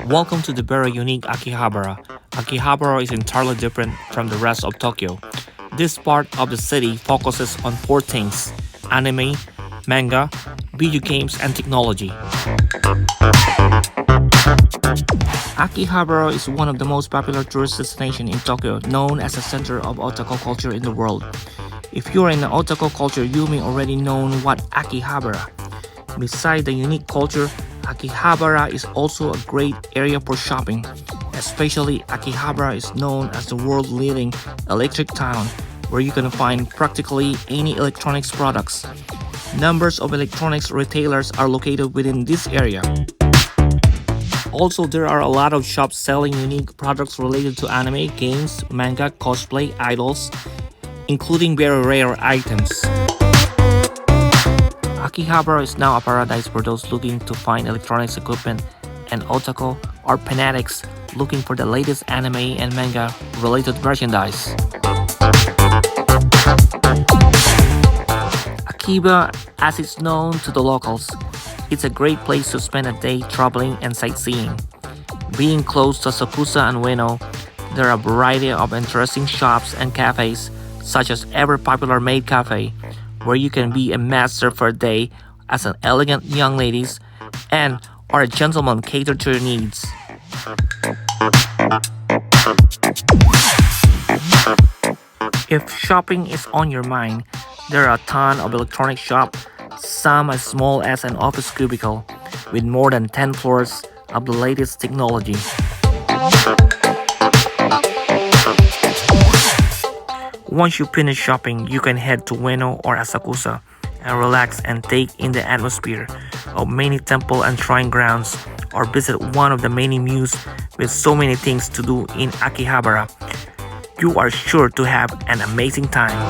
Welcome to the very unique Akihabara. Akihabara is entirely different from the rest of Tokyo. This part of the city focuses on four things: anime, manga, video games, and technology. Akihabara is one of the most popular tourist destinations in Tokyo, known as the center of otaku culture in the world. If you're in the otaku culture, you may already know what Akihabara. Besides the unique culture, Akihabara is also a great area for shopping. Especially Akihabara is known as the world's leading electric town, where you can find practically any electronics products. Numbers of electronics retailers are located within this area. Also, there are a lot of shops selling unique products related to anime, games, manga, cosplay, idols, including very rare items. Akihabara is now a paradise for those looking to find electronics equipment and otaku or fanatics looking for the latest anime and manga related merchandise. Akiba, as it's known to the locals, it's a great place to spend a day traveling and sightseeing. Being close to Asakusa and Ueno, there are a variety of interesting shops and cafes, such as ever popular Maid Cafe, where you can be a master for a day as an elegant young ladies and or a gentleman cater to your needs. If shopping is on your mind, there are a ton of electronic shops, some as small as an office cubicle, with more than 10 floors of the latest technology. Once you finish shopping, you can head to Ueno or Asakusa and relax and take in the atmosphere of many temple and shrine grounds, or visit one of the many museums with so many things to do in Akihabara. You are sure to have an amazing time.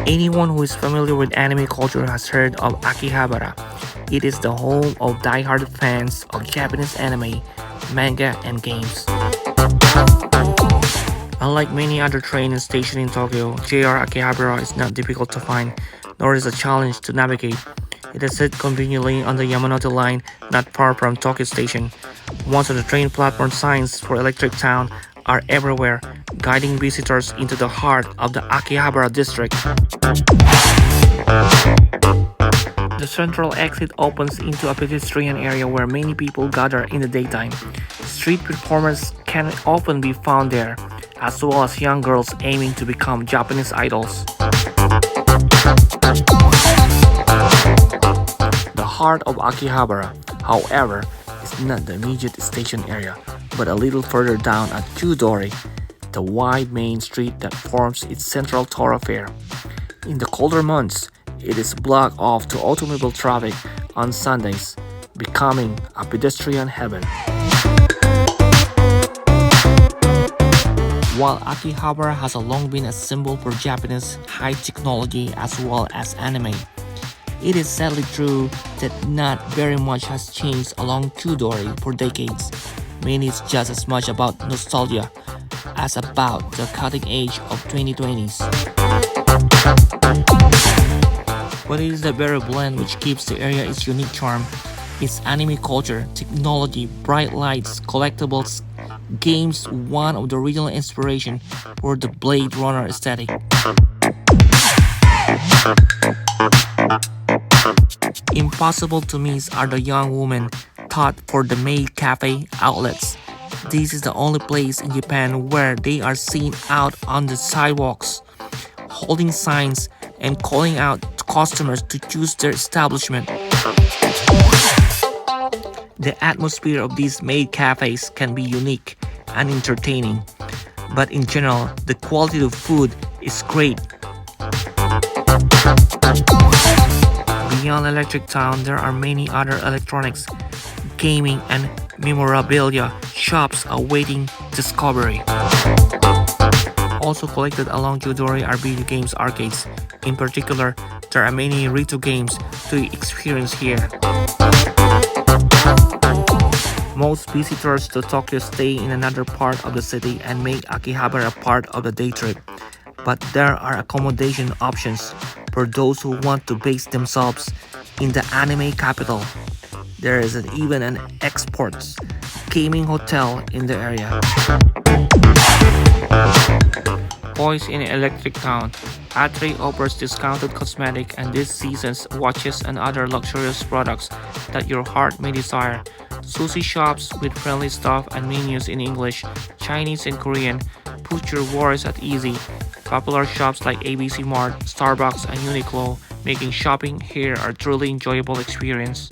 Anyone who is familiar with anime culture has heard of Akihabara. It is the home of die-hard fans of Japanese anime, manga, and games. Unlike many other train stations in Tokyo, JR Akihabara is not difficult to find, nor is a challenge to navigate. It is set conveniently on the Yamanote line, not far from Tokyo Station. Most of the train platform signs for Electric Town are everywhere, guiding visitors into the heart of the Akihabara district. The central exit opens into a pedestrian area where many people gather in the daytime. Street performers can often be found there, as well as young girls aiming to become Japanese idols. The heart of Akihabara, however, is not the immediate station area, but a little further down at Chudori, the wide main street that forms its central thoroughfare. In the colder months, it is blocked off to automobile traffic on Sundays, becoming a pedestrian heaven. While Akihabara has long been a symbol for Japanese high technology as well as anime, it is sadly true that not very much has changed along Chudori for decades. Meaning it's just as much about nostalgia as about the cutting edge of 2020s. But it is the very blend which gives the area its unique charm. Its anime culture, technology, bright lights, collectibles, games, one of the original inspiration for the Blade Runner aesthetic. Impossible to miss are the young women taught for the Maid Cafe outlets. This is the only place in Japan where they are seen out on the sidewalks, holding signs and calling out to customers to choose their establishment. The atmosphere of these maid cafes can be unique and entertaining, but in general, the quality of food is great. Beyond Electric Town, there are many other electronics, gaming, and memorabilia shops awaiting discovery. Also collected along Chudori are video games arcades. In particular, there are many retro games to experience here. Most visitors to Tokyo stay in another part of the city and make Akihabara part of the day trip. But there are accommodation options for those who want to base themselves in the anime capital. There is even an exports gaming hotel in the area. Poised in Electric Town, A3 offers discounted cosmetic and this season's watches and other luxurious products that your heart may desire. Sushi shops with friendly staff and menus in English, Chinese and Korean put your worries at easy. Popular shops like ABC Mart, Starbucks and Uniqlo making shopping here a truly enjoyable experience.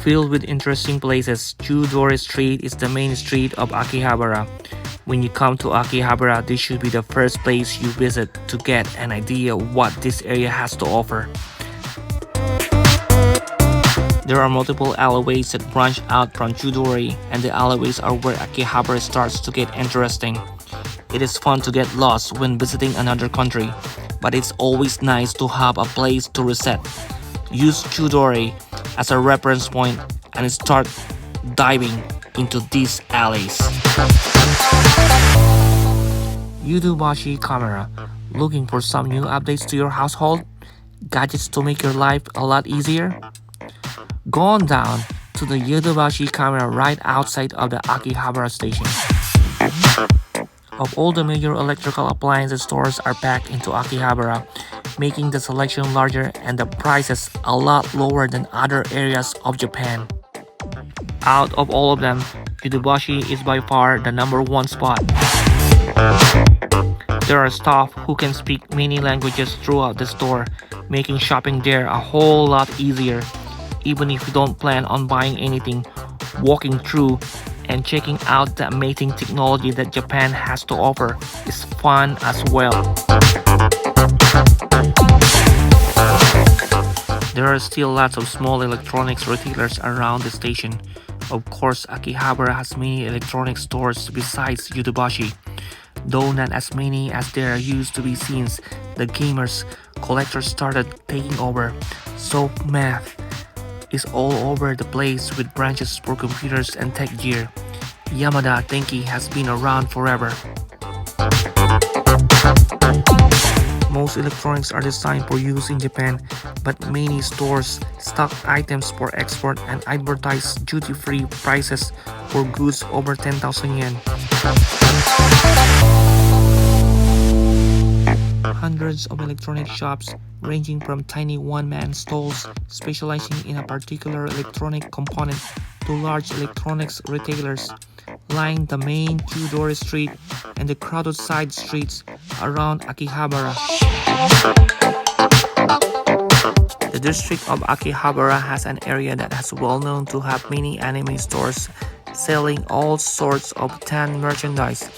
Filled with interesting places, Chudori Street is the main street of Akihabara. When you come to Akihabara, this should be the first place you visit to get an idea of what this area has to offer. There are multiple alleyways that branch out from Chudori, and the alleyways are where Akihabara starts to get interesting. It is fun to get lost when visiting another country, but it's always nice to have a place to reset. Use Chudori as a reference point and start diving into these alleys. Yudubashi camera. Looking for some new updates to your household? Gadgets to make your life a lot easier? Go on down to the Yudubashi camera right outside of the Akihabara station. Of all the major electrical appliances stores are packed into Akihabara, making the selection larger and the prices a lot lower than other areas of Japan. Out of all of them, Yudubashi is by far the number one spot. There are staff who can speak many languages throughout the store, making shopping there a whole lot easier. Even if you don't plan on buying anything, walking through and checking out the amazing technology that Japan has to offer is fun as well. There are still lots of small electronics retailers around the station. Of course, Akihabara has many electronics stores besides Yudubashi, though not as many as there used to be since the gamers collectors started taking over. So math is all over the place with branches for computers and tech gear. Yamada Denki has been around forever. Most electronics are designed for use in Japan, but many stores stock items for export and advertise duty-free prices for goods over 10,000 yen. Hundreds of electronic shops, ranging from tiny one-man stalls specializing in a particular electronic component to large electronics retailers, line the main Chudori Street and the crowded side streets around Akihabara. The district of Akihabara has an area that is well known to have many anime stores selling all sorts of tan merchandise.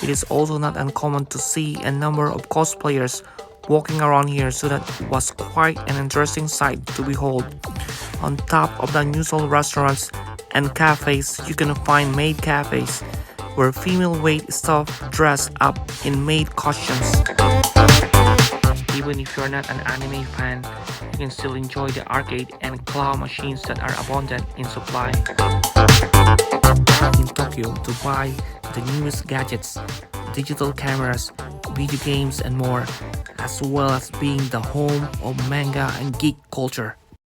It is also not uncommon to see a number of cosplayers walking around here, so that was quite an interesting sight to behold. On top of the usual restaurants and cafes, you can find maid cafes where female wait staff dress up in maid costumes. Even if you're not an anime fan, you can still enjoy the arcade and claw machines that are abundant in supply. In Tokyo, to buy the newest gadgets, digital cameras, video games and more, as well as being the home of manga and geek culture.